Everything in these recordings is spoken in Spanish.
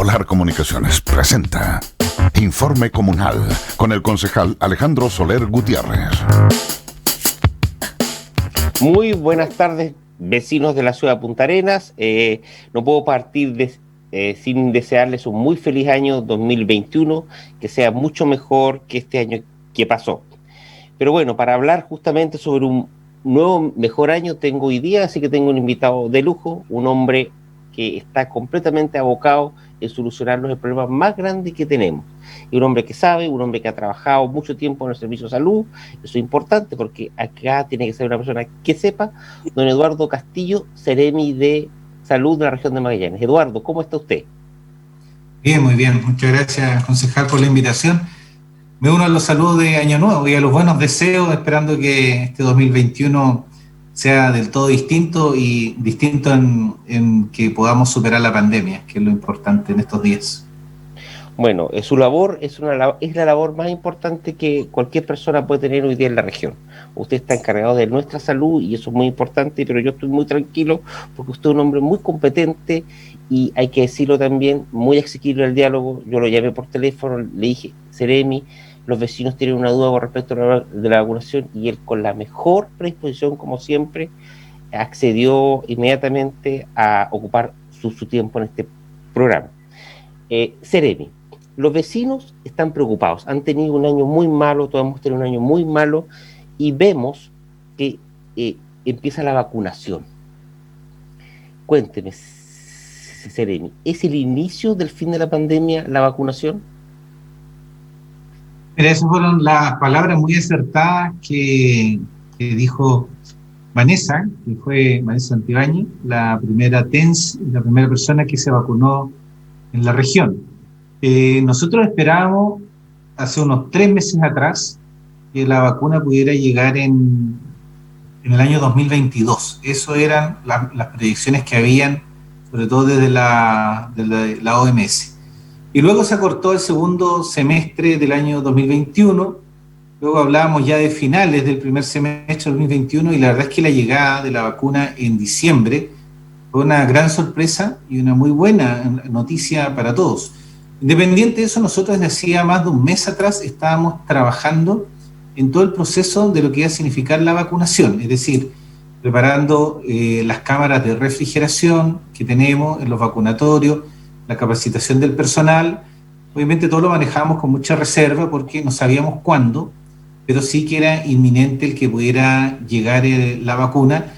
Polar Comunicaciones presenta Informe Comunal con el concejal Alejandro Soler Gutiérrez. Muy buenas tardes, vecinos de la ciudad de Punta Arenas. No puedo partir sin desearles un muy feliz año 2021, que sea mucho mejor que este año que pasó. Pero bueno, para hablar justamente sobre un nuevo, mejor año, tengo hoy día, así que tengo un invitado de lujo, un hombre que está completamente abocado en solucionar los problemas más grandes que tenemos. Y un hombre que sabe, un hombre que ha trabajado mucho tiempo en el servicio de salud. Eso es importante porque acá tiene que ser una persona que sepa. Don Eduardo Castillo, Seremi de Salud de la región de Magallanes. Eduardo, ¿cómo está usted? Bien, muy bien. Muchas gracias, concejal, por la invitación. Me uno a los saludos de Año Nuevo y a los buenos deseos, esperando que este 2021 sea del todo distinto y distinto en que podamos superar la pandemia, que es lo importante en estos días. Bueno, su labor es la labor más importante que cualquier persona puede tener hoy día en la región. Usted está encargado de nuestra salud y eso es muy importante, pero yo estoy muy tranquilo porque usted es un hombre muy competente y hay que decirlo también, muy asequible al diálogo. Yo lo llamé por teléfono, le dije, Seremi, los vecinos tienen una duda con respecto de la vacunación, y él, con la mejor predisposición como siempre, accedió inmediatamente a ocupar su tiempo en este programa. Seremi, los vecinos están preocupados, han tenido un año muy malo, todos hemos tenido un año muy malo, y vemos que empieza la vacunación. Cuénteme, Seremi, ¿es el inicio del fin de la pandemia la vacunación? Mira, esas fueron las palabras muy acertadas que dijo Vanessa, que fue Vanessa Santibáñez, la primera persona que se vacunó en la región. Nosotros esperábamos hace unos 3 meses atrás que la vacuna pudiera llegar en el año 2022. Eso eran las predicciones que habían, sobre todo desde la OMS. Y luego se acortó el segundo semestre del año 2021, luego hablábamos ya de finales del primer semestre del 2021, y la verdad es que la llegada de la vacuna en diciembre fue una gran sorpresa y una muy buena noticia para todos. Independiente de eso, nosotros desde hacía más de un mes atrás estábamos trabajando en todo el proceso de lo que iba a significar la vacunación, es decir, preparando las cámaras de refrigeración que tenemos en los vacunatorios, la capacitación del personal. Obviamente todo lo manejamos con mucha reserva porque no sabíamos cuándo, pero sí que era inminente el que pudiera llegar la vacuna.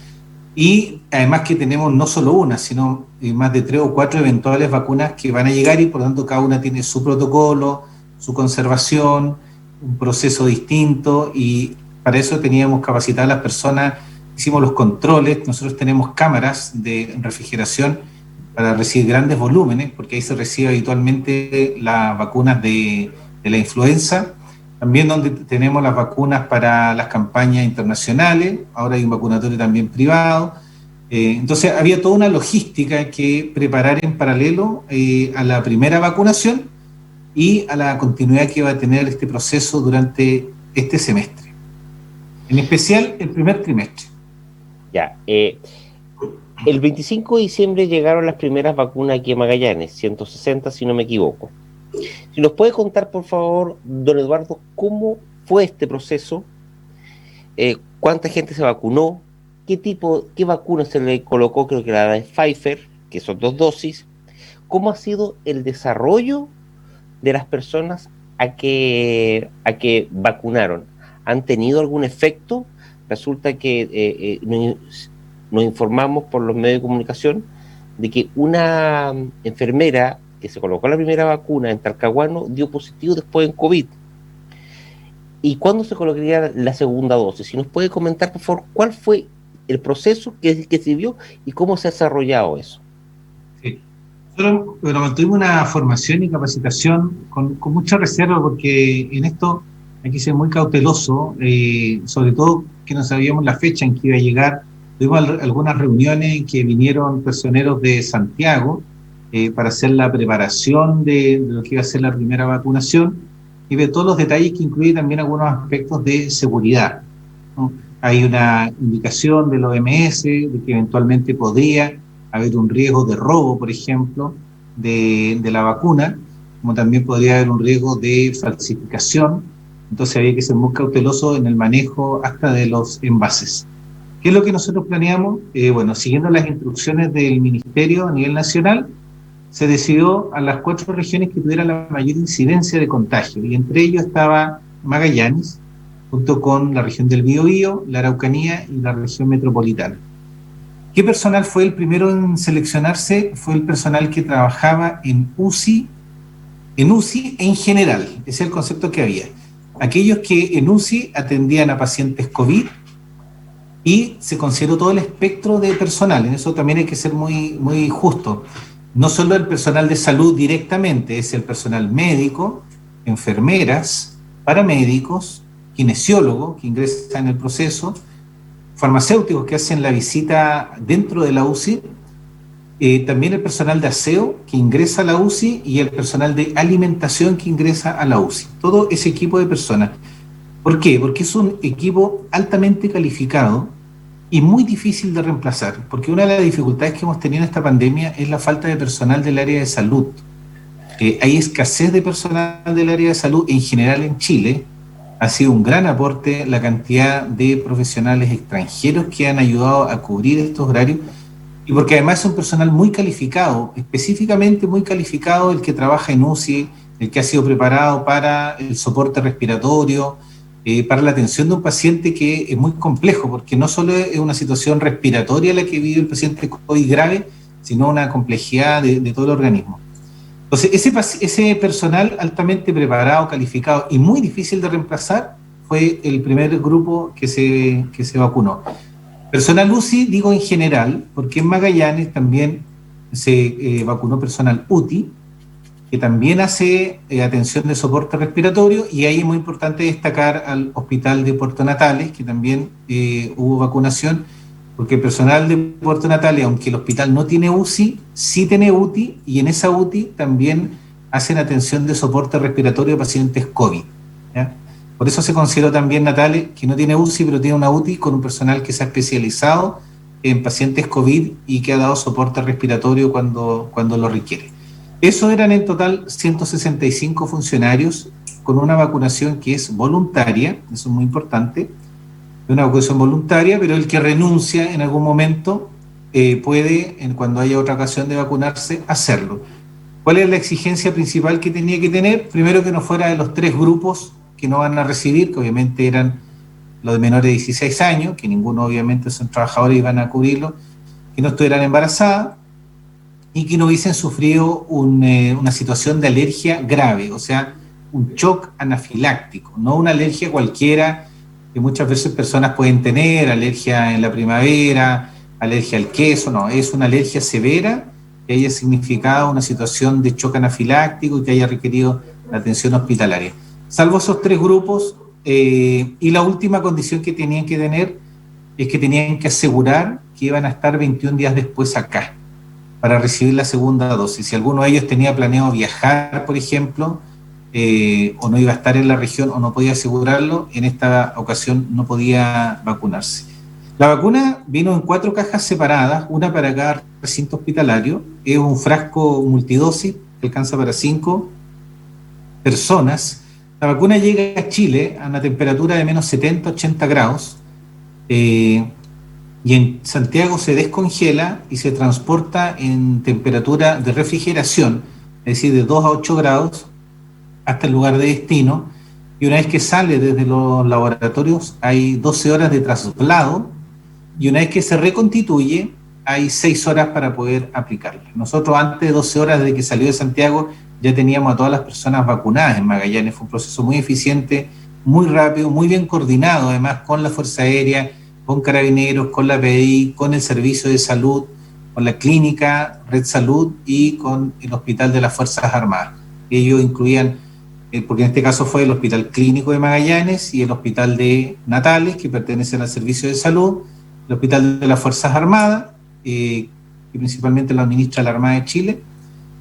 Y además que tenemos no solo una, sino más de 3 o 4 eventuales vacunas que van a llegar, y por lo tanto cada una tiene su protocolo, su conservación, un proceso distinto, y para eso teníamos capacitadas a las personas, hicimos los controles. Nosotros tenemos cámaras de refrigeración para recibir grandes volúmenes, porque ahí se recibe habitualmente las vacunas de la influenza, también donde tenemos las vacunas para las campañas internacionales. Ahora hay un vacunatorio también privado. Entonces había toda una logística que preparar en paralelo a la primera vacunación y a la continuidad que va a tener este proceso durante este semestre, en especial el primer trimestre. Ya, el 25 de diciembre llegaron las primeras vacunas aquí en Magallanes, 160 si no me equivoco. Si nos puede contar, por favor, don Eduardo, cómo fue este proceso, cuánta gente se vacunó, qué vacuna se le colocó, creo que la de Pfizer, que son 2 dosis, cómo ha sido el desarrollo de las personas a que vacunaron. ¿Han tenido algún efecto? Resulta que nos informamos por los medios de comunicación de que una enfermera que se colocó la primera vacuna en Talcahuano dio positivo después en COVID. ¿Y cuándo se colocaría la segunda dosis? Si nos puede comentar, por favor, cuál fue el proceso que se vio y cómo se ha desarrollado eso. Sí. Nosotros mantuvimos una formación y capacitación con mucha reserva, porque en esto hay que ser muy cauteloso, sobre todo que no sabíamos la fecha en que iba a llegar. Tuvimos algunas reuniones en que vinieron personeros de Santiago para hacer la preparación de lo que iba a ser la primera vacunación, y de todos los detalles que incluye también algunos aspectos de seguridad, ¿no? Hay una indicación del OMS de que eventualmente podría haber un riesgo de robo, por ejemplo, de la vacuna, como también podría haber un riesgo de falsificación. Entonces había que ser muy cauteloso en el manejo hasta de los envases. ¿Qué es lo que nosotros planeamos? Bueno, siguiendo las instrucciones del Ministerio a nivel nacional, se decidió a las 4 regiones que tuvieran la mayor incidencia de contagio, y entre ellos estaba Magallanes, junto con la región del Biobío, la Araucanía y la región metropolitana. ¿Qué personal fue el primero en seleccionarse? Fue el personal que trabajaba en UCI en general, ese es el concepto que había. Aquellos que en UCI atendían a pacientes COVID, y se consideró todo el espectro de personal. En eso también hay que ser muy, muy justo. No solo el personal de salud directamente, es el personal médico, enfermeras, paramédicos, kinesiólogos que ingresan en el proceso, farmacéuticos que hacen la visita dentro de la UCI, también el personal de aseo que ingresa a la UCI y el personal de alimentación que ingresa a la UCI. Todo ese equipo de personas. ¿Por qué? Porque es un equipo altamente calificado y muy difícil de reemplazar, porque una de las dificultades que hemos tenido en esta pandemia es la falta de personal del área de salud. Hay escasez de personal del área de salud en general en Chile. Ha sido un gran aporte la cantidad de profesionales extranjeros que han ayudado a cubrir estos horarios, y porque además es un personal muy calificado, específicamente muy calificado, el que trabaja en UCI, el que ha sido preparado para el soporte respiratorio, para la atención de un paciente que es muy complejo, porque no solo es una situación respiratoria la que vive el paciente COVID grave, sino una complejidad de todo el organismo. Entonces, ese personal altamente preparado, calificado y muy difícil de reemplazar fue el primer grupo que se vacunó. Personal UCI, digo en general, porque en Magallanes también se vacunó personal UTI, que también hace atención de soporte respiratorio, y ahí es muy importante destacar al Hospital de Puerto Natales, que también hubo vacunación, porque el personal de Puerto Natales, aunque el hospital no tiene UCI, sí tiene UTI, y en esa UTI también hacen atención de soporte respiratorio a pacientes COVID, ¿ya? Por eso se consideró también Natales, que no tiene UCI, pero tiene una UTI con un personal que se ha especializado en pacientes COVID y que ha dado soporte respiratorio cuando lo requiere. Eso eran en total 165 funcionarios con una vacunación que es voluntaria, eso es muy importante, una vacunación voluntaria, pero el que renuncia en algún momento puede, cuando haya otra ocasión de vacunarse, hacerlo. ¿Cuál es la exigencia principal que tenía que tener? Primero, que no fuera de los 3 grupos que no van a recibir, que obviamente eran los de menores de 16 años, que ninguno obviamente son trabajadores y van a cubrirlo, que no estuvieran embarazadas, y que no hubiesen sufrido una situación de alergia grave, o sea, un shock anafiláctico, no una alergia cualquiera que muchas veces personas pueden tener, alergia en la primavera, alergia al queso, no, es una alergia severa que haya significado una situación de shock anafiláctico y que haya requerido la atención hospitalaria. Salvo esos 3 grupos, y la última condición que tenían que tener es que tenían que asegurar que iban a estar 21 días después acá para recibir la segunda dosis. Si alguno de ellos tenía planeado viajar, por ejemplo, o no iba a estar en la región o no podía asegurarlo, en esta ocasión no podía vacunarse. La vacuna vino en 4 cajas separadas, una para cada recinto hospitalario. Es un frasco multidosis que alcanza para 5 personas. La vacuna llega a Chile a una temperatura de menos 70, 80 grados, y en Santiago se descongela y se transporta en temperatura de refrigeración, es decir, de 2 a 8 grados, hasta el lugar de destino, y una vez que sale desde los laboratorios hay 12 horas de traslado, y una vez que se reconstituye hay 6 horas para poder aplicarla. Nosotros antes de 12 horas desde que salió de Santiago ya teníamos a todas las personas vacunadas en Magallanes. Fue un proceso muy eficiente, muy rápido, muy bien coordinado, además con la Fuerza Aérea, con Carabineros, con la PDI, con el Servicio de Salud, con la Clínica Red Salud y con el Hospital de las Fuerzas Armadas. Ellos incluían, porque en este caso fue el Hospital Clínico de Magallanes y el Hospital de Natales, que pertenecen al Servicio de Salud, el Hospital de las Fuerzas Armadas, que principalmente lo administra la Armada de Chile,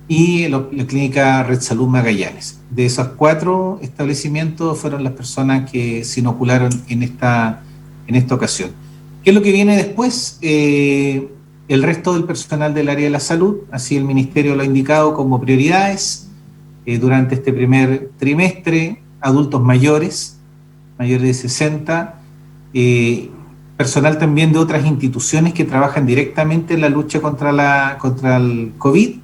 y la Clínica Red Salud Magallanes. De esos 4 establecimientos fueron las personas que se inocularon en esta ocasión. ¿Qué es lo que viene después? El el resto del personal del área de la salud. Así el Ministerio lo ha indicado como prioridades durante este primer trimestre: adultos mayores de 60, personal también de otras instituciones que trabajan directamente en la lucha contra el COVID,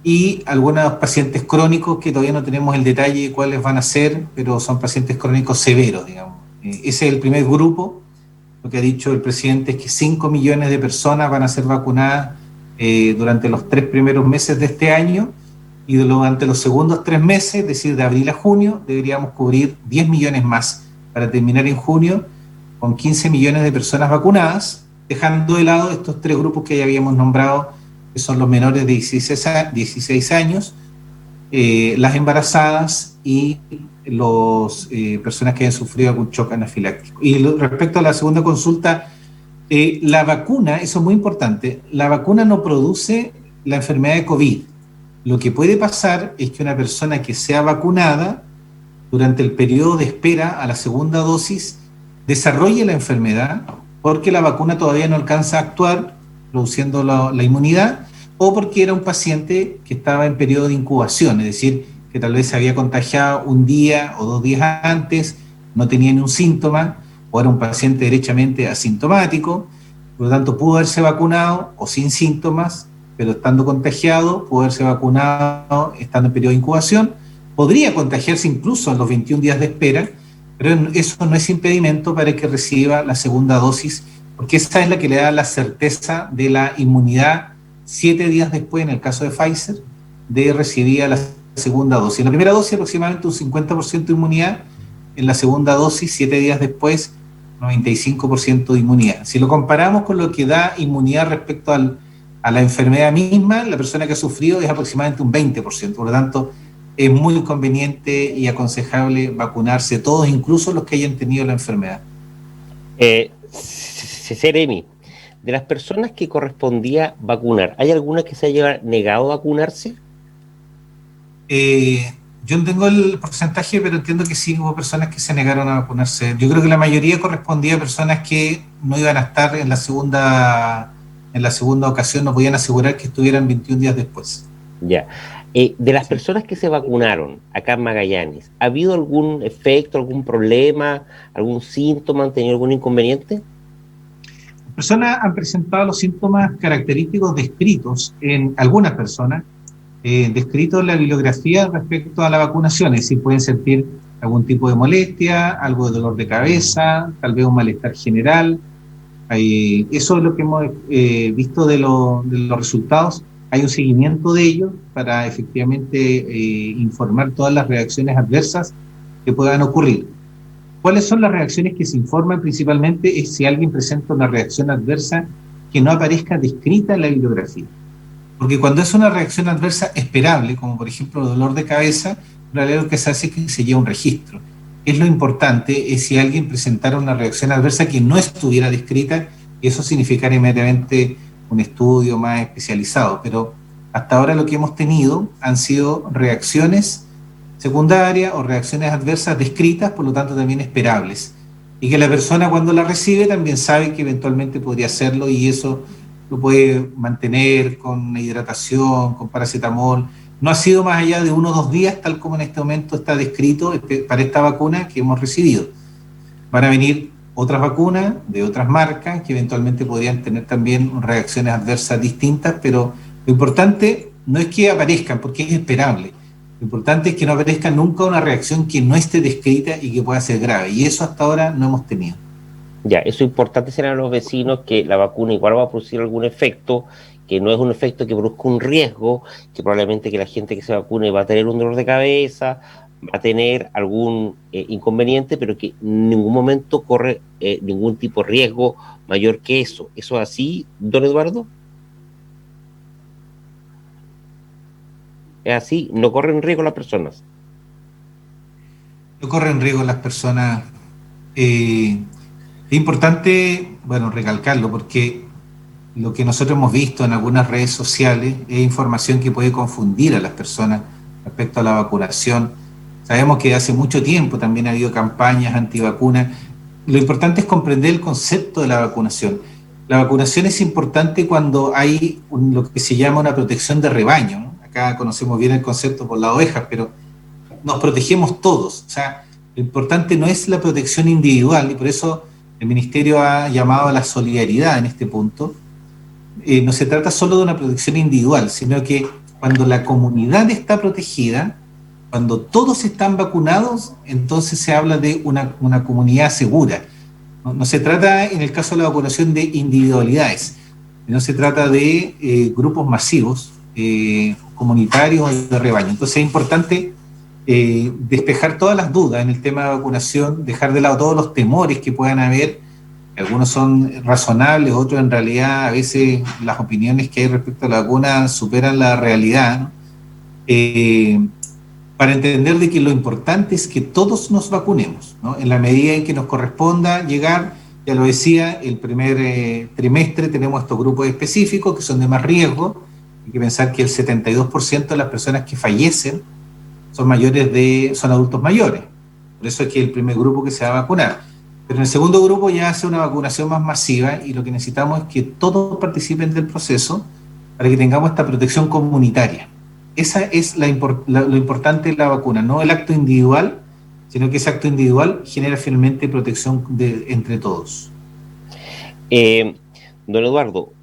y algunos pacientes crónicos que todavía no tenemos el detalle de cuáles van a ser, pero son pacientes crónicos severos, digamos. Ese es el primer grupo. Lo que ha dicho el presidente es que 5 millones de personas van a ser vacunadas durante los 3 primeros meses de este año, y durante los segundos 3 meses, es decir, de abril a junio, deberíamos cubrir 10 millones más para terminar en junio con 15 millones de personas vacunadas, dejando de lado estos 3 grupos que ya habíamos nombrado, que son los menores de 16 años, las embarazadas y las personas que hayan sufrido algún shock anafiláctico. Y respecto a la segunda consulta, la vacuna, eso es muy importante, la vacuna no produce la enfermedad de COVID. Lo que puede pasar es que una persona que sea vacunada durante el periodo de espera a la segunda dosis desarrolle la enfermedad porque la vacuna todavía no alcanza a actuar produciendo la inmunidad, o porque era un paciente que estaba en periodo de incubación, es decir, que tal vez se había contagiado un día o 2 días antes, no tenía ni un síntoma, o era un paciente derechamente asintomático, por lo tanto pudo haberse vacunado o sin síntomas, pero estando contagiado, pudo haberse vacunado estando en periodo de incubación, podría contagiarse incluso en los 21 días de espera, pero eso no es impedimento para que reciba la segunda dosis, porque esa es la que le da la certeza de la inmunidad 7 días después, en el caso de Pfizer, de recibir la segunda dosis. En la primera dosis aproximadamente un 50% de inmunidad, en la segunda dosis 7 días después 95% de inmunidad. Si lo comparamos con lo que da inmunidad respecto a la enfermedad misma, la persona que ha sufrido es aproximadamente un 20%, por lo tanto es muy conveniente y aconsejable vacunarse todos, incluso los que hayan tenido la enfermedad. Seremi, de las personas que correspondía vacunar, ¿hay alguna que se haya negado a vacunarse? Yo no tengo el porcentaje, pero entiendo que sí hubo personas que se negaron a vacunarse. Yo creo que la mayoría correspondía a personas que no iban a estar en la segunda ocasión, no podían asegurar que estuvieran 21 días después. Ya. De las personas que se vacunaron acá en Magallanes, ¿ha habido algún efecto, algún problema, algún síntoma, han tenido algún inconveniente? Las personas han presentado los síntomas característicos descritos en algunas personas, descritos en la bibliografía respecto a la vacunación, es decir, pueden sentir algún tipo de molestia, algo de dolor de cabeza, tal vez un malestar general. Eso es lo que hemos visto de los resultados. Hay un seguimiento de ellos para efectivamente informar todas las reacciones adversas que puedan ocurrir. ¿Cuáles son las reacciones que se informan? Principalmente es si alguien presenta una reacción adversa que no aparezca descrita en la bibliografía. Porque cuando es una reacción adversa esperable, como por ejemplo dolor de cabeza, lo que se hace es que se lleva un registro. Es lo importante, es si alguien presentara una reacción adversa que no estuviera descrita, y eso significaría inmediatamente un estudio más especializado, pero hasta ahora lo que hemos tenido han sido reacciones secundarias o reacciones adversas descritas, por lo tanto también esperables, y que la persona cuando la recibe también sabe que eventualmente podría hacerlo, y eso lo puede mantener con una hidratación, con paracetamol. No ha sido más allá de 1 o 2 días, tal como en este momento está descrito para esta vacuna que hemos recibido. Van a venir otras vacunas de otras marcas que eventualmente podrían tener también reacciones adversas distintas, pero lo importante no es que aparezcan, porque es esperable. Lo importante es que no aparezca nunca una reacción que no esté descrita y que pueda ser grave, y eso hasta ahora no hemos tenido. Ya, eso es importante ser a los vecinos, que la vacuna igual va a producir algún efecto, que no es un efecto que produzca un riesgo, que probablemente que la gente que se vacune va a tener un dolor de cabeza, va a tener algún inconveniente, pero que en ningún momento corre ningún tipo de riesgo mayor que eso. ¿Eso es así, don Eduardo? ¿Es así? ¿No corren riesgo las personas? No corren riesgo las personas. Es importante, recalcarlo, porque lo que nosotros hemos visto en algunas redes sociales es información que puede confundir a las personas respecto a la vacunación. Sabemos que hace mucho tiempo también ha habido campañas antivacunas. Lo importante es comprender el concepto de la vacunación. La vacunación es importante cuando hay lo que se llama una protección de rebaño, ¿no? Acá conocemos bien el concepto por las ovejas, pero nos protegemos todos. O sea, lo importante no es la protección individual, y por eso el Ministerio ha llamado a la solidaridad en este punto. No se trata solo de una protección individual, sino que cuando la comunidad está protegida, cuando todos están vacunados, entonces se habla de una comunidad segura. No se trata, en el caso de la vacunación, de individualidades, no se trata de grupos masivos, comunitarios o de rebaño. Entonces es importante despejar todas las dudas en el tema de vacunación, dejar de lado todos los temores que puedan haber. Algunos son razonables, otros en realidad a veces las opiniones que hay respecto a la vacuna superan la realidad, ¿no? Para entender de que lo importante es que todos nos vacunemos, ¿no? En la medida en que nos corresponda llegar, ya lo decía, el primer trimestre tenemos estos grupos específicos que son de más riesgo. Hay que pensar que el 72% de las personas que fallecen son adultos mayores. Por eso es que el primer grupo que se va a vacunar. Pero en el segundo grupo ya hace una vacunación más masiva, y lo que necesitamos es que todos participen del proceso para que tengamos esta protección comunitaria. Esa es lo importante de la vacuna, no el acto individual, sino que ese acto individual genera finalmente protección entre todos. Don Eduardo,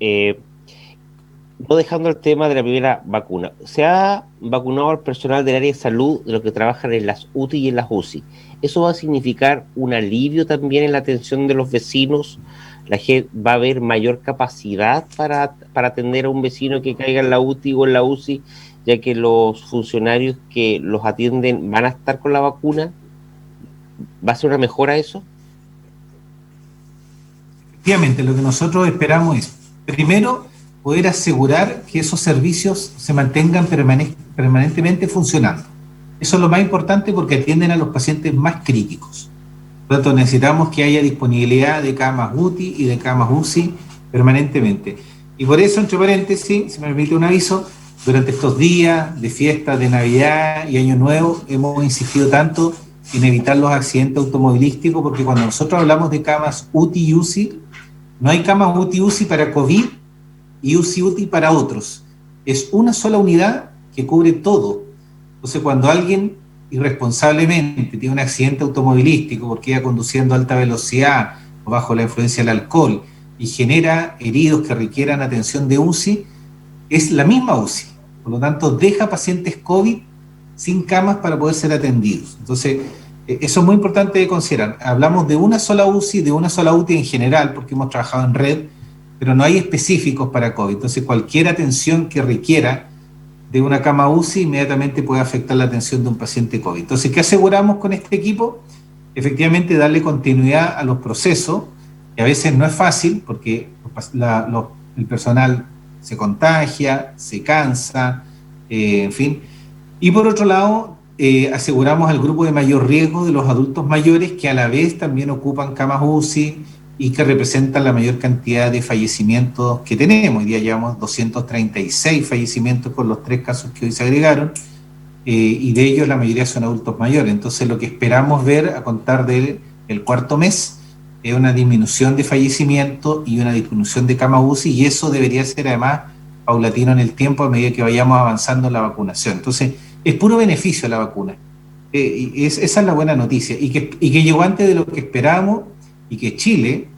no dejando el tema de la primera vacuna, se ha vacunado al personal del área de salud, de los que trabajan en las UTI y en las UCI. ¿Eso va a significar un alivio también en la atención de los vecinos? ¿La gente va a haber mayor capacidad para atender a un vecino que caiga en la UTI o en la UCI, ya que los funcionarios que los atienden van a estar con la vacuna? ¿Va a ser una mejora eso? Efectivamente, lo que nosotros esperamos es, primero, poder asegurar que esos servicios se mantengan permanentemente funcionando. Eso es lo más importante porque atienden a los pacientes más críticos. Por lo tanto, necesitamos que haya disponibilidad de camas UTI y de camas UCI permanentemente. Y por eso, entre paréntesis, si me permite un aviso, durante estos días de fiesta de Navidad y Año Nuevo hemos insistido tanto en evitar los accidentes automovilísticos, porque cuando nosotros hablamos de camas UTI y UCI, no hay camas UTI para COVID y UCI para otros. Es una sola unidad que cubre todo. Entonces, cuando alguien irresponsablemente tiene un accidente automovilístico porque iba conduciendo a alta velocidad o bajo la influencia del alcohol y genera heridos que requieran atención de UCI, es la misma UCI. Por lo tanto, deja pacientes COVID sin camas para poder ser atendidos. Entonces, eso es muy importante de considerar. Hablamos de una sola UCI, de una sola UTI en general, porque hemos trabajado en red, pero no hay específicos para COVID. Entonces, cualquier atención que requiera de una cama UCI inmediatamente puede afectar la atención de un paciente COVID. Entonces, ¿qué aseguramos con este equipo? Efectivamente, darle continuidad a los procesos, que a veces no es fácil, porque el personal se contagia, se cansa, en fin. Y por otro lado, aseguramos al grupo de mayor riesgo de los adultos mayores, que a la vez también ocupan camas UCI y que representan la mayor cantidad de fallecimientos que tenemos. Hoy día llevamos 236 fallecimientos con los 3 casos que hoy se agregaron, y de ellos la mayoría son adultos mayores. Entonces, lo que esperamos ver a contar del cuarto mes es una disminución de fallecimiento y una disminución de cama UCI, y eso debería ser además paulatino en el tiempo a medida que vayamos avanzando en la vacunación. Entonces, es puro beneficio la vacuna. Esa es la buena noticia, y que llegó antes de lo que esperábamos, y que Chile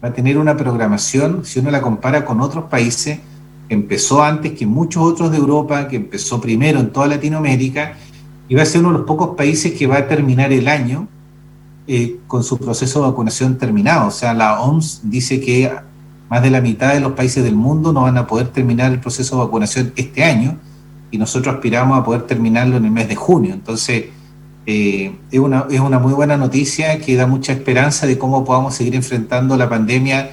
va a tener una programación, si uno la compara con otros países, que empezó antes que muchos otros de Europa, que empezó primero en toda Latinoamérica, y va a ser uno de los pocos países que va a terminar el año con su proceso de vacunación terminado. O sea, la OMS dice que más de la mitad de los países del mundo no van a poder terminar el proceso de vacunación este año, y nosotros aspiramos a poder terminarlo en el mes de junio. Entonces, es una muy buena noticia que da mucha esperanza de cómo podamos seguir enfrentando la pandemia,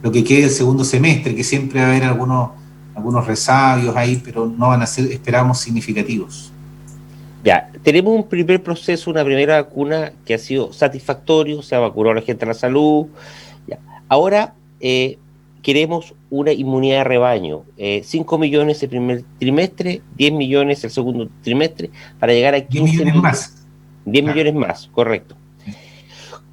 lo que quede el segundo semestre, que siempre va a haber algunos resabios ahí, pero no van a ser, esperamos, significativos. Ya, tenemos un primer proceso, una primera vacuna que ha sido satisfactorio, se ha vacunado a la gente de la salud. Ya. Ahora queremos una inmunidad de rebaño, 5 millones el primer trimestre, 10 millones el segundo trimestre, para llegar a 15 millones más. 10 millones más, correcto.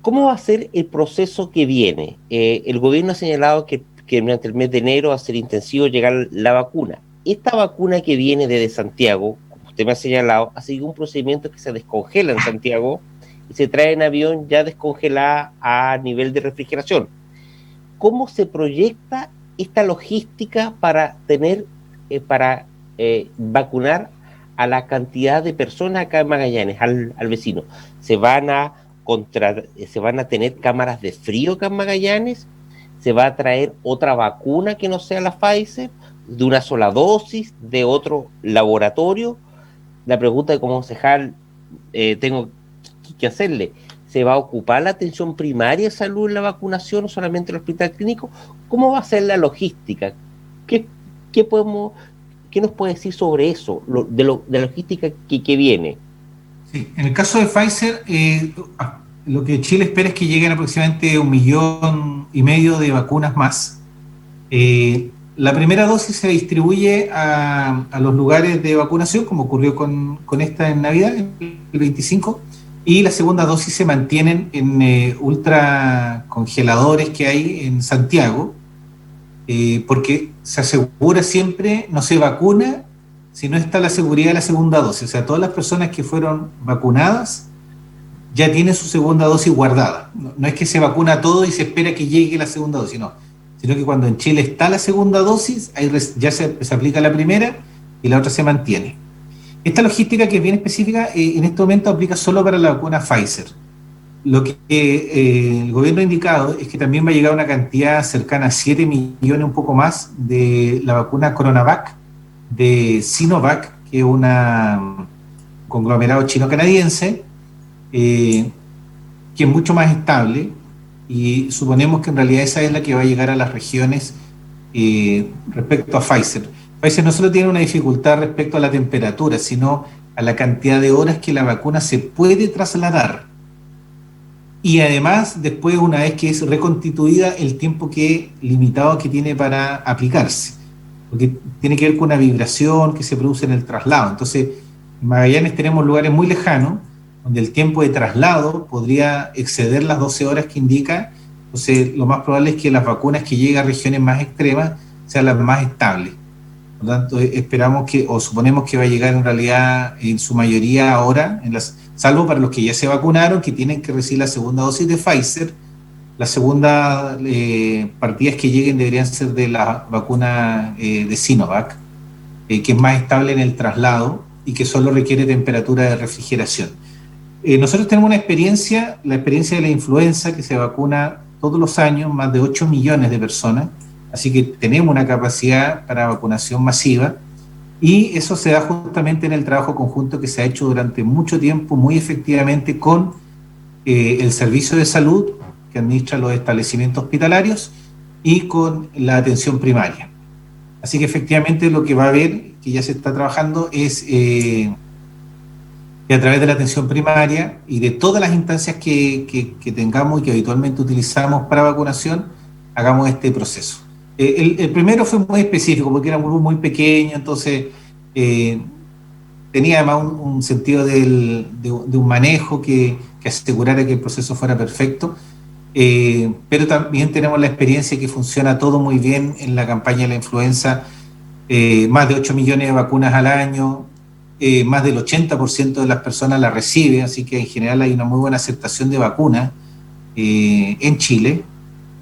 ¿Cómo va a ser el proceso que viene? El gobierno ha señalado que que durante el mes de enero va a ser intensivo llegar la vacuna. Esta vacuna que viene desde Santiago, como usted me ha señalado, ha seguido un procedimiento que se descongela en Santiago y se trae en avión ya descongelada a nivel de refrigeración. ¿Cómo se proyecta esta logística para vacunar a la cantidad de personas acá en Magallanes, al vecino? ¿Se van a tener cámaras de frío acá en Magallanes? ¿Se va a traer otra vacuna que no sea la Pfizer, de una sola dosis, de otro laboratorio? La pregunta que como concejal tengo que hacerle: ¿se va a ocupar la atención primaria de salud en la vacunación o solamente el hospital clínico? ¿Cómo va a ser la logística? ¿Qué nos puede decir sobre eso, de la logística que viene? Sí, en el caso de Pfizer, lo que Chile espera es que lleguen aproximadamente 1,5 millones de vacunas más. La primera dosis se distribuye a los lugares de vacunación, como ocurrió con esta en Navidad, el 25, y la segunda dosis se mantienen en ultra congeladores que hay en Santiago, porque se asegura siempre, no se vacuna si no está la seguridad de la segunda dosis. O sea, todas las personas que fueron vacunadas ya tienen su segunda dosis guardada. No es que se vacuna todo y se espera que llegue la segunda dosis, no. Sino que cuando en Chile está la segunda dosis, ahí ya se aplica la primera y la otra se mantiene. Esta logística, que es bien específica, en este momento aplica solo para la vacuna Pfizer. Lo que el gobierno ha indicado es que también va a llegar una cantidad cercana a 7 millones, un poco más, de la vacuna CoronaVac de Sinovac, que es un conglomerado chino-canadiense, que es mucho más estable, y suponemos que en realidad esa es la que va a llegar a las regiones respecto a Pfizer. Pfizer no solo tiene una dificultad respecto a la temperatura, sino a la cantidad de horas que la vacuna se puede trasladar. Y además, después, una vez que es reconstituida, el tiempo limitado que tiene para aplicarse, porque tiene que ver con una vibración que se produce en el traslado. Entonces, en Magallanes tenemos lugares muy lejanos, donde el tiempo de traslado podría exceder las 12 horas que indica. Entonces, lo más probable es que las vacunas que lleguen a regiones más extremas sean las más estables. Por lo tanto, esperamos o suponemos que va a llegar en realidad en su mayoría ahora, salvo para los que ya se vacunaron, que tienen que recibir la segunda dosis de Pfizer. La segunda partidas que lleguen deberían ser de la vacuna de Sinovac, que es más estable en el traslado y que solo requiere temperatura de refrigeración. Nosotros tenemos la experiencia de la influenza, que se vacuna todos los años más de 8 millones de personas, así que tenemos una capacidad para vacunación masiva, y eso se da justamente en el trabajo conjunto que se ha hecho durante mucho tiempo, muy efectivamente, con el servicio de salud que administra los establecimientos hospitalarios y con la atención primaria. Así que efectivamente lo que va a haber, que ya se está trabajando, es que a través de la atención primaria y de todas las instancias que tengamos y que habitualmente utilizamos para vacunación, hagamos este proceso. El primero fue muy específico porque era un grupo muy pequeño, entonces tenía además un sentido de un manejo que asegurara que el proceso fuera perfecto, pero también tenemos la experiencia que funciona todo muy bien en la campaña de la influenza. Más de 8 millones de vacunas al año, más del 80% de las personas la recibe, así que en general hay una muy buena aceptación de vacunas en Chile,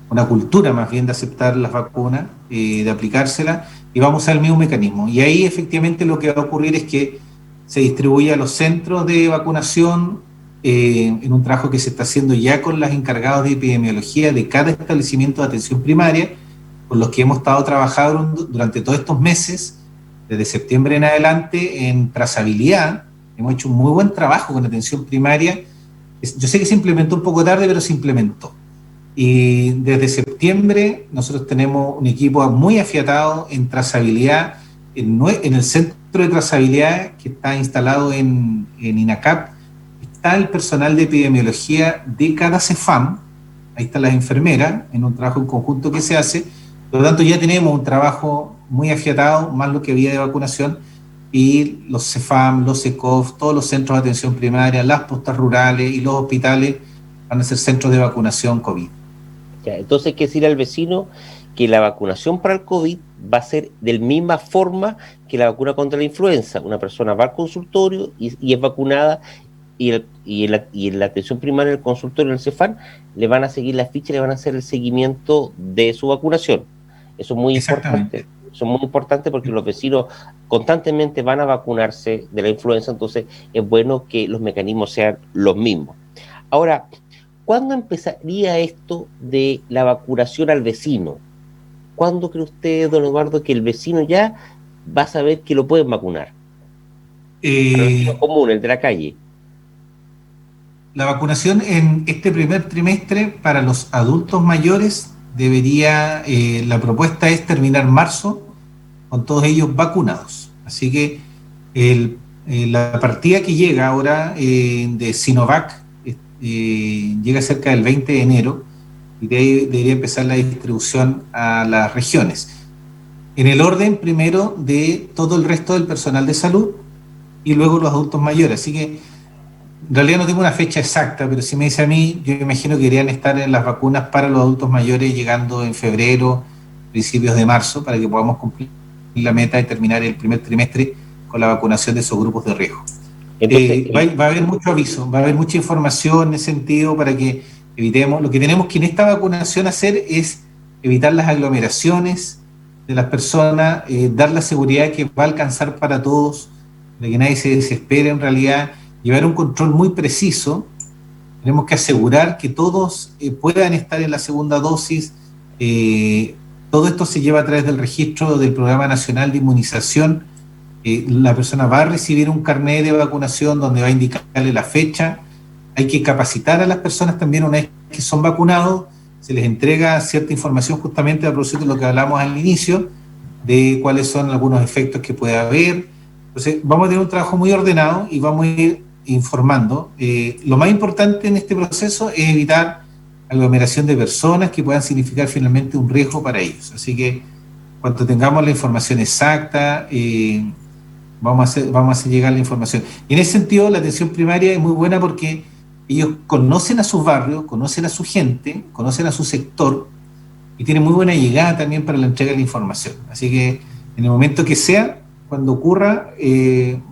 una cultura más bien de aceptar las vacunas, de aplicárselas, y vamos al mismo mecanismo. Y ahí efectivamente lo que va a ocurrir es que se distribuye a los centros de vacunación en un trabajo que se está haciendo ya con los encargados de epidemiología de cada establecimiento de atención primaria, con los que hemos estado trabajando durante todos estos meses, desde septiembre en adelante, en trazabilidad. Hemos hecho un muy buen trabajo con atención primaria. Yo sé que se implementó un poco tarde, pero se implementó. Y desde septiembre nosotros tenemos un equipo muy afiatado en trazabilidad, en el centro de trazabilidad que está instalado en INACAP. Está el personal de epidemiología de cada CEFAM, ahí están las enfermeras, en un trabajo en conjunto que se hace. Por lo tanto, ya tenemos un trabajo muy afiatado, más lo que había de vacunación, y los CEFAM, los ECOF, todos los centros de atención primaria, las postas rurales y los hospitales van a ser centros de vacunación COVID. Ya, entonces hay que decir al vecino que la vacunación para el COVID va a ser de la misma forma que la vacuna contra la influenza. Una persona va al consultorio y es vacunada, y en la atención primaria del consultorio, en el CEFAM, le van a seguir la ficha, le van a hacer el seguimiento de su vacunación. Eso es muy importante. Eso es muy importante porque los vecinos constantemente van a vacunarse de la influenza, entonces es bueno que los mecanismos sean los mismos. Ahora, ¿cuándo empezaría esto de la vacunación al vecino? ¿Cuándo cree usted, don Eduardo, que el vecino ya va a saber que lo pueden vacunar? El vecino común, el de la calle. La vacunación en este primer trimestre para los adultos mayores debería, la propuesta es terminar marzo con todos ellos vacunados. Así que la partida que llega ahora de Sinovac llega cerca del 20 de enero y de ahí debería empezar la distribución a las regiones. En el orden primero de todo el resto del personal de salud y luego los adultos mayores. Así que en realidad no tengo una fecha exacta, pero si me dice a mí, yo me imagino que querían estar en las vacunas para los adultos mayores llegando en febrero, principios de marzo, para que podamos cumplir la meta de terminar el primer trimestre con la vacunación de esos grupos de riesgo. Entonces, va a haber mucho aviso, va a haber mucha información en ese sentido para que evitemos. Lo que tenemos que en esta vacunación hacer es evitar las aglomeraciones de las personas, dar la seguridad que va a alcanzar para todos, de que nadie se desespere en realidad, llevar un control muy preciso. Tenemos que asegurar que todos puedan estar en la segunda dosis. Todo esto se lleva a través del registro del Programa Nacional de Inmunización. La persona va a recibir un carnet de vacunación donde va a indicarle la fecha. Hay que capacitar a las personas también una vez que son vacunados. Se les entrega cierta información justamente a propósito de lo que hablamos al inicio, de cuáles son algunos efectos que puede haber. Entonces, vamos a tener un trabajo muy ordenado y vamos a ir informando. Lo más importante en este proceso es evitar aglomeración de personas que puedan significar finalmente un riesgo para ellos. Así que cuando tengamos la información exacta, vamos a hacer llegar la información. Y en ese sentido, la atención primaria es muy buena porque ellos conocen a sus barrios, conocen a su gente, conocen a su sector y tienen muy buena llegada también para la entrega de la información. Así que en el momento que sea, cuando ocurra,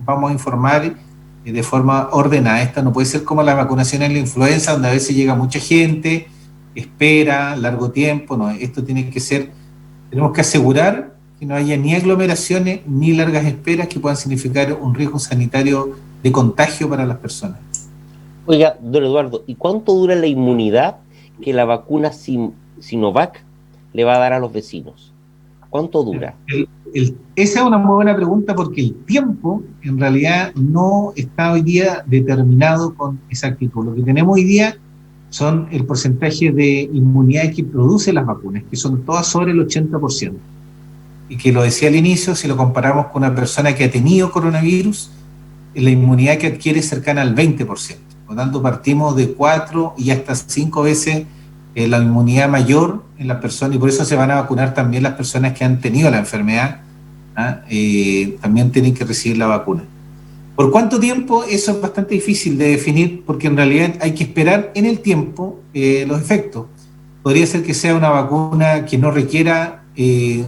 vamos a informar de forma ordenada. Esta no puede ser como la vacunación en la influenza, donde a veces llega mucha gente, espera largo tiempo. No, esto tiene que ser, tenemos que asegurar que no haya ni aglomeraciones ni largas esperas que puedan significar un riesgo sanitario de contagio para las personas. Oiga, don Eduardo, ¿y cuánto dura la inmunidad que la vacuna Sinovac le va a dar a los vecinos? ¿Cuánto dura? Esa es una muy buena pregunta porque el tiempo en realidad no está hoy día determinado con exactitud. Lo que tenemos hoy día son el porcentaje de inmunidad que produce las vacunas, que son todas sobre el 80%. Y que lo decía al inicio, si lo comparamos con una persona que ha tenido coronavirus, la inmunidad que adquiere es cercana al 20%. Por lo tanto, partimos de 4 y hasta 5 veces la inmunidad mayor en las personas, y por eso se van a vacunar también las personas que han tenido la enfermedad, también tienen que recibir la vacuna. ¿Por cuánto tiempo? Eso es bastante difícil de definir, porque en realidad hay que esperar en el tiempo los efectos. Podría ser que sea una vacuna que no requiera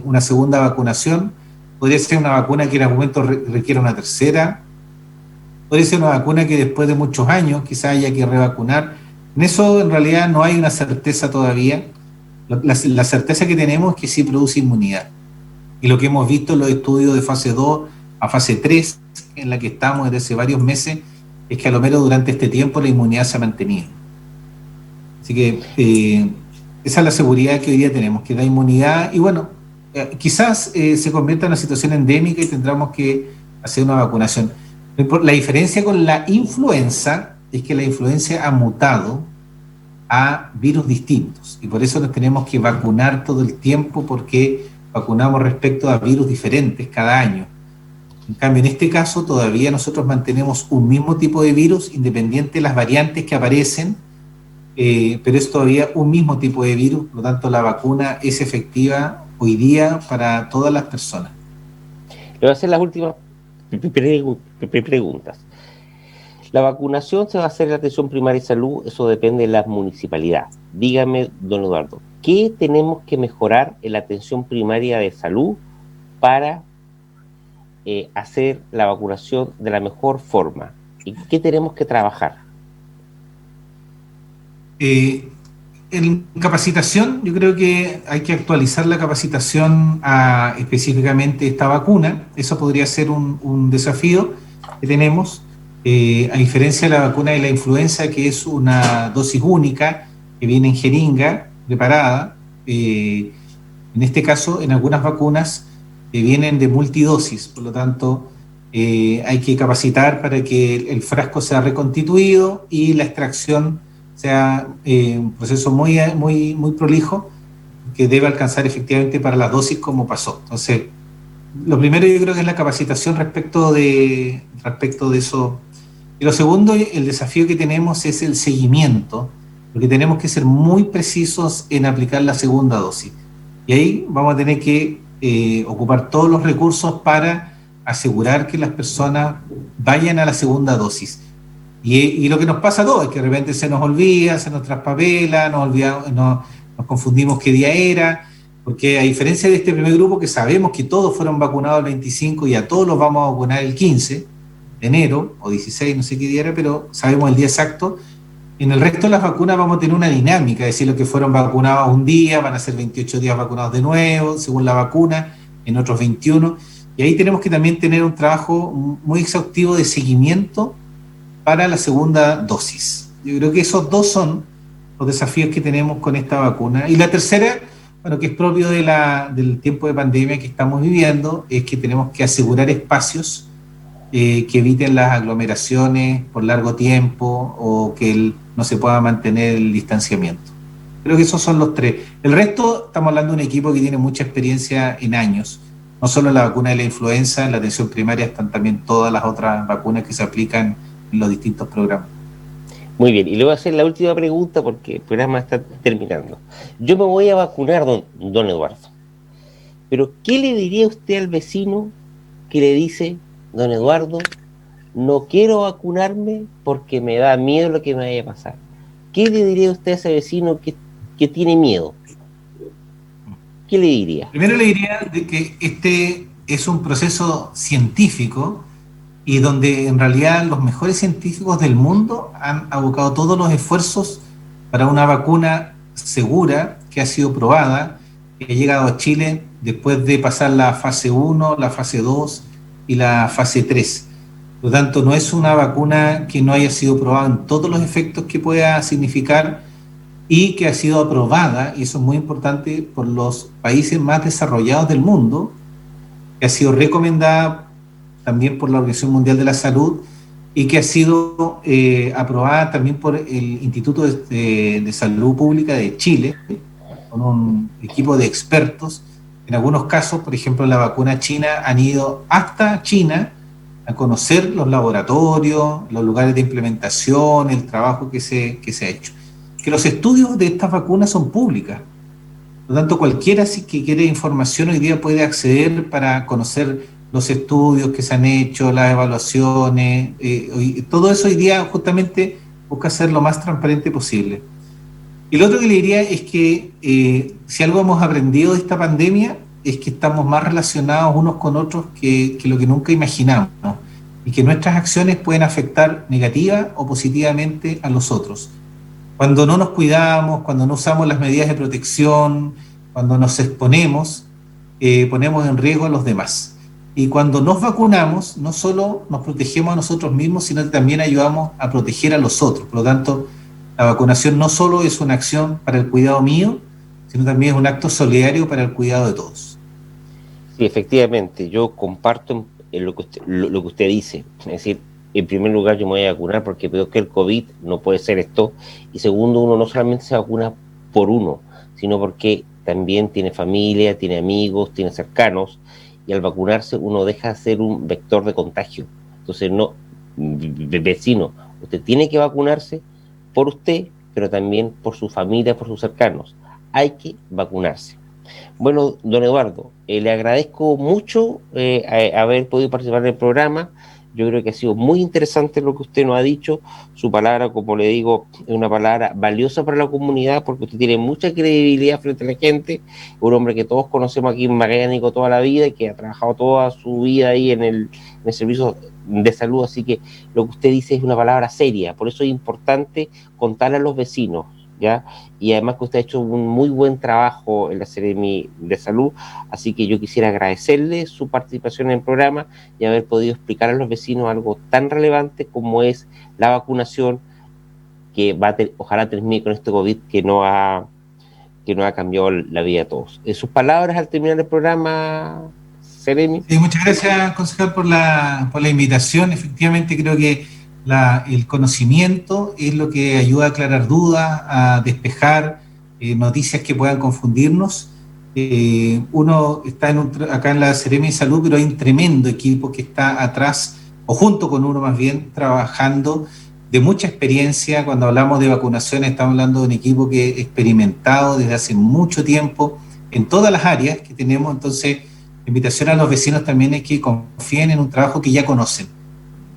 una segunda vacunación, podría ser una vacuna que en algún momento requiera una tercera, podría ser una vacuna que después de muchos años quizás haya que revacunar. En eso en realidad no hay una certeza todavía. La certeza que tenemos es que sí produce inmunidad. Y lo que hemos visto en los estudios de fase 2 a fase 3, en la que estamos desde hace varios meses, es que a lo menos durante este tiempo la inmunidad se ha mantenido. Así que esa es la seguridad que hoy día tenemos, que da inmunidad. Y bueno, quizás se convierta en una situación endémica y tendremos que hacer una vacunación. La diferencia con la influenza es que la influenza ha mutado a virus distintos y por eso nos tenemos que vacunar todo el tiempo, porque vacunamos respecto a virus diferentes cada año. En cambio, en este caso todavía nosotros mantenemos un mismo tipo de virus independiente de las variantes que aparecen, pero es todavía un mismo tipo de virus, por lo tanto la vacuna es efectiva hoy día para todas las personas. Le voy a hacer las últimas preguntas. La vacunación se va a hacer en la atención primaria de salud, eso depende de las municipalidades. Dígame, don Eduardo, ¿qué tenemos que mejorar en la atención primaria de salud para hacer la vacunación de la mejor forma? ¿Y qué tenemos que trabajar? En capacitación, yo creo que hay que actualizar la capacitación a específicamente esta vacuna. Eso podría ser un desafío que tenemos. A diferencia de la vacuna de la influenza, que es una dosis única, que viene en jeringa preparada, en este caso, en algunas vacunas vienen de multidosis, por lo tanto, hay que capacitar para que el frasco sea reconstituido y la extracción sea un proceso muy prolijo que debe alcanzar efectivamente para las dosis como pasó. Entonces, lo primero yo creo que es la capacitación respecto de eso. Y lo segundo, el desafío que tenemos es el seguimiento, porque tenemos que ser muy precisos en aplicar la segunda dosis. Y ahí vamos a tener que ocupar todos los recursos para asegurar que las personas vayan a la segunda dosis. Y lo que nos pasa a todos es que de repente se nos olvida, se nos traspapela, nos confundimos qué día era, porque a diferencia de este primer grupo que sabemos que todos fueron vacunados el 25 y a todos los vamos a vacunar el 15 de enero o 16, no sé qué día era, pero sabemos el día exacto. En el resto de las vacunas vamos a tener una dinámica, es decir, los que fueron vacunados un día van a ser 28 días vacunados de nuevo, según la vacuna, en otros 21. Y ahí tenemos que también tener un trabajo muy exhaustivo de seguimiento para la segunda dosis. Yo creo que esos dos son los desafíos que tenemos con esta vacuna. Y la tercera, bueno, que es propio del tiempo de pandemia que estamos viviendo, es que tenemos que asegurar espacios que eviten las aglomeraciones por largo tiempo o que no se pueda mantener el distanciamiento. Creo que esos son los tres. El resto, estamos hablando de un equipo que tiene mucha experiencia en años. No solo la vacuna de la influenza, en la atención primaria están también todas las otras vacunas que se aplican en los distintos programas. Muy bien, y le voy a hacer la última pregunta porque el programa está terminando. Yo me voy a vacunar, don Eduardo, pero ¿qué le diría usted al vecino que le dice, don Eduardo, no quiero vacunarme porque me da miedo lo que me vaya a pasar? ¿Qué le diría usted a ese vecino que tiene miedo? ¿Qué le diría? Primero le diría de que este es un proceso científico y donde en realidad los mejores científicos del mundo han abocado todos los esfuerzos para una vacuna segura que ha sido probada, que ha llegado a Chile después de pasar la fase 1, la fase 2 y la fase 3. Por lo tanto, no es una vacuna que no haya sido probada en todos los efectos que pueda significar y que ha sido aprobada, y eso es muy importante, por los países más desarrollados del mundo, que ha sido recomendada también por la Organización Mundial de la Salud y que ha sido aprobada también por el Instituto de Salud Pública de Chile, con un equipo de expertos. En algunos casos, por ejemplo, en la vacuna china, han ido hasta China a conocer los laboratorios, los lugares de implementación, el trabajo que se ha hecho. Que los estudios de estas vacunas son públicas. Por lo tanto, cualquiera que quiere información hoy día puede acceder para conocer los estudios que se han hecho, las evaluaciones, todo eso hoy día justamente busca ser lo más transparente posible. Y lo otro que le diría es que si algo hemos aprendido de esta pandemia es que estamos más relacionados unos con otros que lo que nunca imaginamos, ¿no? Y que nuestras acciones pueden afectar negativa o positivamente a los otros. Cuando no nos cuidamos, cuando no usamos las medidas de protección, cuando nos exponemos, ponemos en riesgo a los demás. Y cuando nos vacunamos, no solo nos protegemos a nosotros mismos, sino que también ayudamos a proteger a los otros. Por lo tanto, la vacunación no solo es una acción para el cuidado mío, sino también es un acto solidario para el cuidado de todos. Sí, efectivamente, yo comparto en lo que usted dice. Es decir, en primer lugar yo me voy a vacunar porque veo que el COVID no puede ser esto. Y segundo, uno no solamente se vacuna por uno, sino porque también tiene familia, tiene amigos, tiene cercanos. Y al vacunarse uno deja de ser un vector de contagio. Entonces, no, vecino, usted tiene que vacunarse por usted, pero también por su familia, por sus cercanos. Hay que vacunarse. Bueno, don Eduardo, le agradezco mucho haber podido participar en el programa. Yo creo que ha sido muy interesante lo que usted nos ha dicho. Su palabra, como le digo, es una palabra valiosa para la comunidad porque usted tiene mucha credibilidad frente a la gente. Un hombre que todos conocemos aquí en Magallanes toda la vida y que ha trabajado toda su vida ahí en el servicio de salud. Así que lo que usted dice es una palabra seria. Por eso es importante contarle a los vecinos, ¿ya? Y además que usted ha hecho un muy buen trabajo en la Seremi de Salud, así que yo quisiera agradecerle su participación en el programa y haber podido explicar a los vecinos algo tan relevante como es la vacunación, que ojalá termine con este COVID que no ha cambiado la vida de todos. Sus palabras al terminar el programa, Seremi. Sí, muchas gracias, concejal, por la invitación. Efectivamente, creo que el conocimiento es lo que ayuda a aclarar dudas, a despejar noticias que puedan confundirnos. Uno está acá en la Seremi de Salud, pero hay un tremendo equipo que está atrás, o junto con uno más bien, trabajando de mucha experiencia. Cuando hablamos de vacunación, estamos hablando de un equipo que es experimentado desde hace mucho tiempo en todas las áreas que tenemos. Entonces, la invitación a los vecinos también es que confíen en un trabajo que ya conocen,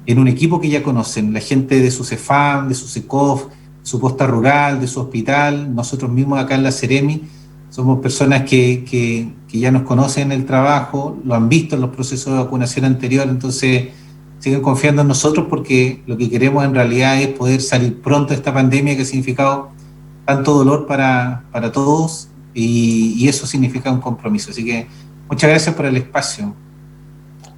en un equipo que ya conocen, la gente de su CEFAM, de su SECOF, su posta rural, de su hospital. Nosotros mismos acá en la Seremi somos personas que ya nos conocen el trabajo, lo han visto en los procesos de vacunación anterior. Entonces siguen confiando en nosotros porque lo que queremos en realidad es poder salir pronto de esta pandemia que ha significado tanto dolor para todos, y eso significa un compromiso. Así que muchas gracias por el espacio.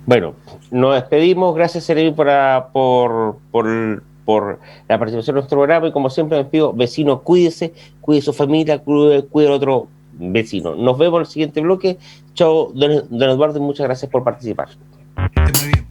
Bueno, nos despedimos. Gracias, Seremi, por la participación en nuestro programa. Y como siempre, me pido, vecino, cuídese, cuide su familia, cuide al otro vecino. Nos vemos en el siguiente bloque. Chao, don Eduardo, y muchas gracias por participar. Muy bien.